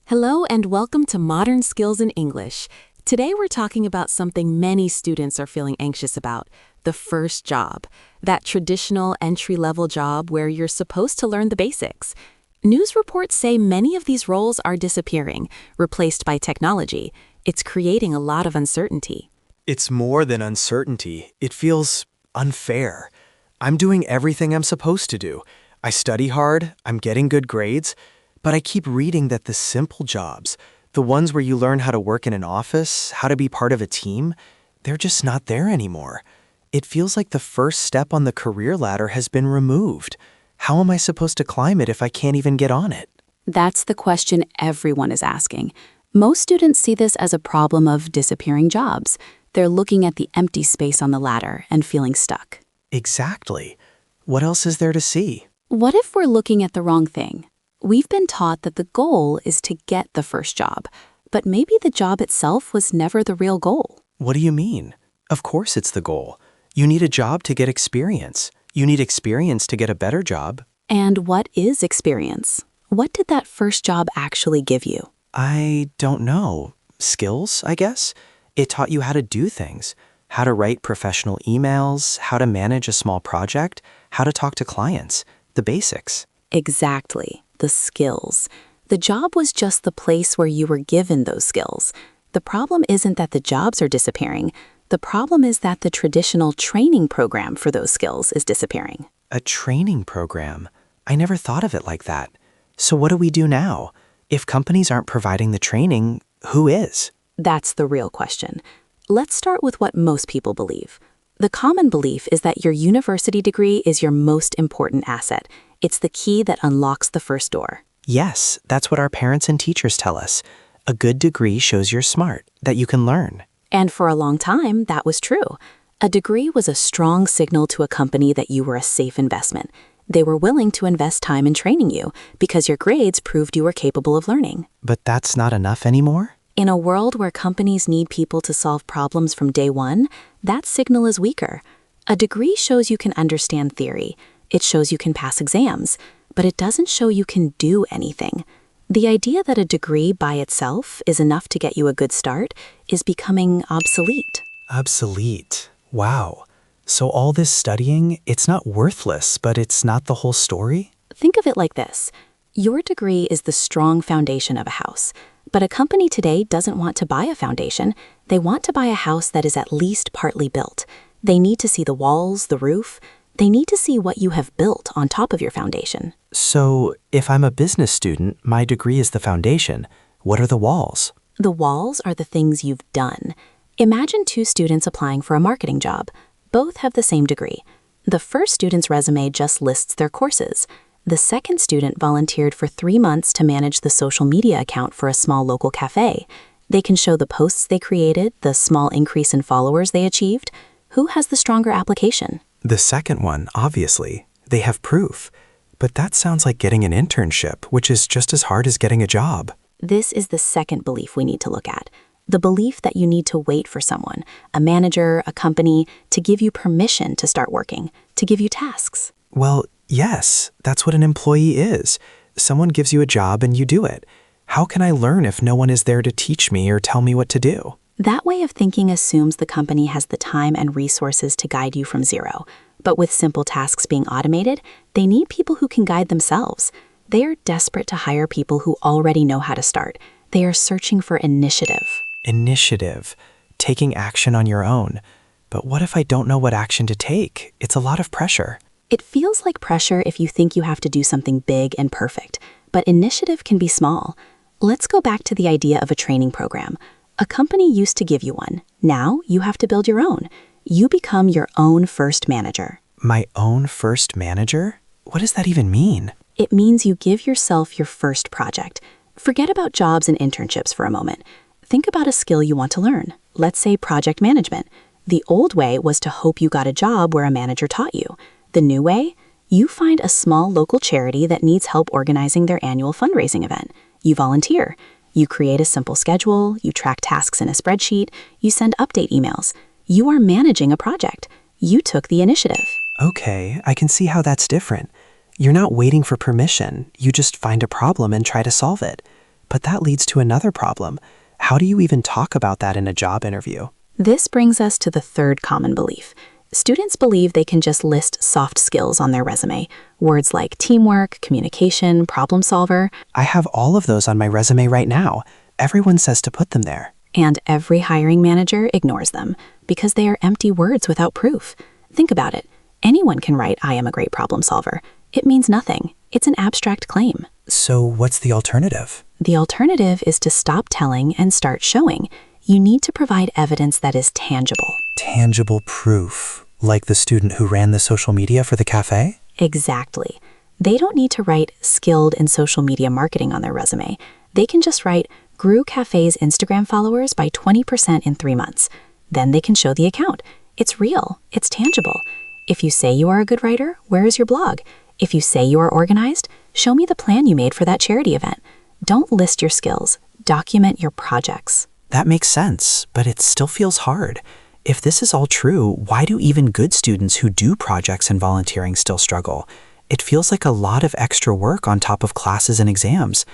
Hello and welcome to Modern Skills in English. Today we're talking about something many students are feeling anxious about, the first job. That traditional entry-level job where you're supposed to learn the basics. News reports say many of these roles are disappearing, replaced by technology. It's creating a lot of uncertainty. It's more than uncertainty. It feels unfair. I'm doing everything I'm supposed to do. I study hard, I'm getting good grades, but I keep reading that the simple jobs, the ones where you learn how to work in an office, how to be part of a team, they're just not there anymore. It feels like the first step on the career ladder has been removed. How am I supposed to climb it if I can't even get on it? That's the question everyone is asking. Most students see this as a problem of disappearing jobs. They're looking at the empty space on the ladder and feeling stuck. Exactly. What else is there to see? What if we're looking at the wrong thing? We've been taught that the goal is to get the first job, but maybe the job itself was never the real goal. What do you mean? Of course it's the goal. You need a job to get experience. You need experience to get a better job. And what is experience? What did that first job actually give you? I don't know. Skills, I guess? It taught you how to do things. How to write professional emails, how to manage a small project, how to talk to clients. The basics. Exactly. The skills. The job was just the place where you were given those skills. The problem isn't that the jobs are disappearing. The problem is that the traditional training program for those skills is disappearing. A training program? I never thought of it like that. So what do we do now? If companies aren't providing the training, who is? That's the real question. Let's start with what most people believe. The common belief is that your university degree is your most important asset. It's the key that unlocks the first door. Yes, that's what our parents and teachers tell us. A good degree shows you're smart, that you can learn. And for a long time, that was true. A degree was a strong signal to a company that you were a safe investment. They were willing to invest time in training you because your grades proved you were capable of learning. But that's not enough anymore? In a world where companies need people to solve problems from day one, that signal is weaker. A degree shows you can understand theory. It shows you can pass exams, but it doesn't show you can do anything. The idea that a degree by itself is enough to get you a good start is becoming obsolete. Obsolete. Wow. So all this studying, it's not worthless, but it's not the whole story? Think of it like this. Your degree is the strong foundation of a house. But a company today doesn't want to buy a foundation. They want to buy a house that is at least partly built. They need to see the walls, the roof. They need to see what you have built on top of your foundation. So if I'm a business student, my degree is the foundation. What are the walls? The walls are the things you've done. Imagine two students applying for a marketing job. Both have the same degree. The first student's resume just lists their courses. The second student volunteered for 3 months to manage the social media account for a small local cafe. They can show the posts they created, the small increase in followers they achieved. Who has the stronger application? The second one, obviously. They have proof. But that sounds like getting an internship, which is just as hard as getting a job. This is the second belief we need to look at. The belief that you need to wait for someone, a manager, a company, to give you permission to start working, to give you tasks. Well, yes, that's what an employee is. Someone gives you a job and you do it. How can I learn if no one is there to teach me or tell me what to do? That way of thinking assumes the company has the time and resources to guide you from zero. But with simple tasks being automated, they need people who can guide themselves. They are desperate to hire people who already know how to start. They are searching for initiative. Initiative. Taking action on your own. But what if I don't know what action to take? It's a lot of pressure. It feels like pressure if you think you have to do something big and perfect, but initiative can be small. Let's go back to the idea of a training program. A company used to give you one. Now you have to build your own. You become your own first manager. My own first manager? What does that even mean? It means you give yourself your first project. Forget about jobs and internships for a moment. Think about a skill you want to learn. Let's say project management. The old way was to hope you got a job where a manager taught you. The new way? You find a small local charity that needs help organizing their annual fundraising event. You volunteer. You create a simple schedule. You track tasks in a spreadsheet. You send update emails. You are managing a project. You took the initiative. Okay, I can see how that's different. You're not waiting for permission. You just find a problem and try to solve it. But that leads to another problem. How do you even talk about that in a job interview? This brings us to the third common belief. Students believe they can just list soft skills on their resume. Words like teamwork, communication, problem solver. I have all of those on my resume right now. Everyone says to put them there. And every hiring manager ignores them because they are empty words without proof. Think about it. Anyone can write, "I am a great problem solver." It means nothing. It's an abstract claim. So what's the alternative? The alternative is to stop telling and start showing. You need to provide evidence that is tangible. Tangible proof, like the student who ran the social media for the cafe? Exactly. They don't need to write skilled in social media marketing on their resume. They can just write, grew cafe's Instagram followers by 20% in 3 months. Then they can show the account. It's real. It's tangible. If you say you are a good writer, where is your blog? If you say you are organized, show me the plan you made for that charity event. Don't list your skills. Document your projects. That makes sense, but it still feels hard. If this is all true, why do even good students who do projects and volunteering still struggle? It feels like a lot of extra work on top of classes and exams.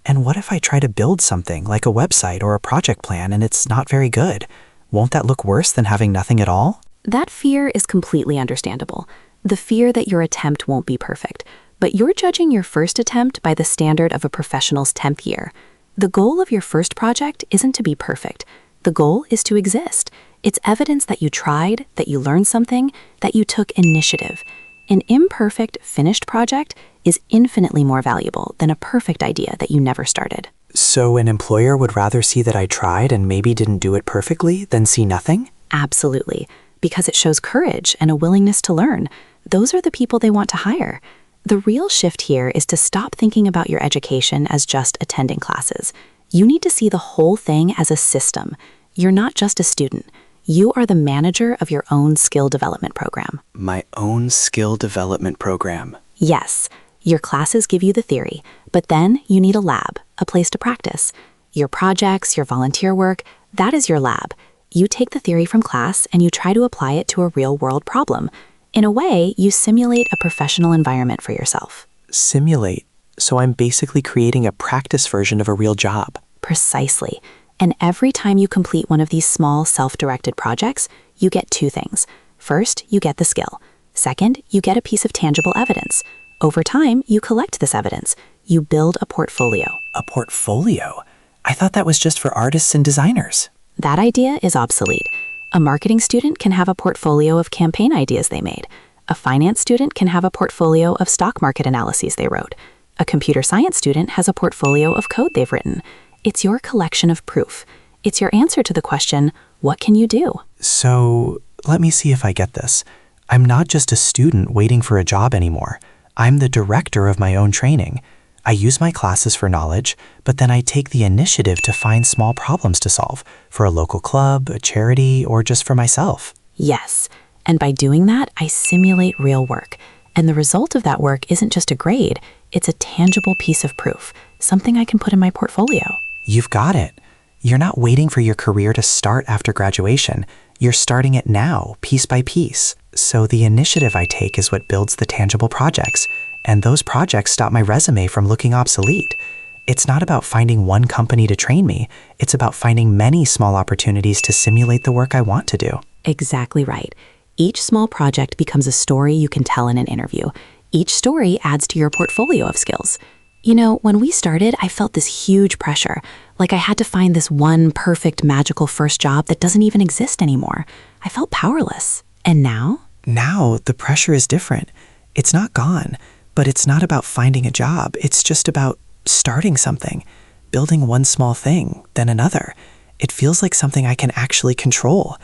And what if I try to build something like a website or a project plan and it's not very good? Won't that look worse than having nothing at all? That fear is completely understandable. The fear that your attempt won't be perfect, but you're judging your first attempt by the standard of a professional's 10th year. The goal of your first project isn't to be perfect. The goal is to exist. It's evidence that you tried, that you learned something, that you took initiative. An imperfect, finished project is infinitely more valuable than a perfect idea that you never started. So an employer would rather see that I tried and maybe didn't do it perfectly than see nothing? Absolutely, because it shows courage and a willingness to learn. Those are the people they want to hire. The real shift here is to stop thinking about your education as just attending classes. You need to see the whole thing as a system. You're not just a student. You are the manager of your own skill development program. My own skill development program. Yes, your classes give you the theory, but then you need a lab, a place to practice. Your projects, your volunteer work, that is your lab. You take the theory from class and you try to apply it to a real-world problem. In a way, you simulate a professional environment for yourself. Simulate. So I'm basically creating a practice version of a real job. Precisely. And every time you complete one of these small self-directed projects, you get 2 things. First, you get the skill. Second, you get a piece of tangible evidence. Over time, you collect this evidence. You build a portfolio. A portfolio? I thought that was just for artists and designers. That idea is obsolete. A marketing student can have a portfolio of campaign ideas they made. A finance student can have a portfolio of stock market analyses they wrote. A computer science student has a portfolio of code they've written. It's your collection of proof. It's your answer to the question, what can you do? So, let me see if I get this. I'm not just a student waiting for a job anymore. I'm the director of my own training. I use my classes for knowledge, but then I take the initiative to find small problems to solve for a local club, a charity, or just for myself. Yes, and by doing that, I simulate real work. And the result of that work isn't just a grade, it's a tangible piece of proof, something I can put in my portfolio. You've got it. You're not waiting for your career to start after graduation. You're starting it now, piece by piece. So the initiative I take is what builds the tangible projects, and those projects stop my resume from looking obsolete. It's not about finding one company to train me. It's about finding many small opportunities to simulate the work I want to do. Exactly right. Each small project becomes a story you can tell in an interview. Each story adds to your portfolio of skills. You know, when we started, I felt this huge pressure, like I had to find this one perfect, magical first job that doesn't even exist anymore. I felt powerless. And now? Now, the pressure is different. It's not gone, but it's not about finding a job. It's just about starting something, building one small thing, then another. It feels like something I can actually control.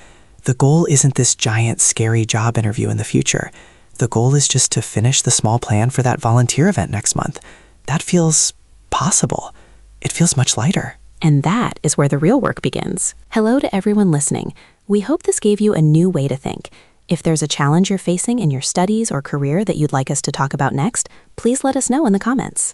The goal isn't this giant, scary job interview in the future. The goal is just to finish the small plan for that volunteer event next month. That feels possible. It feels much lighter. And that is where the real work begins. Hello to everyone listening. We hope this gave you a new way to think. If there's a challenge you're facing in your studies or career that you'd like us to talk about next, please let us know in the comments.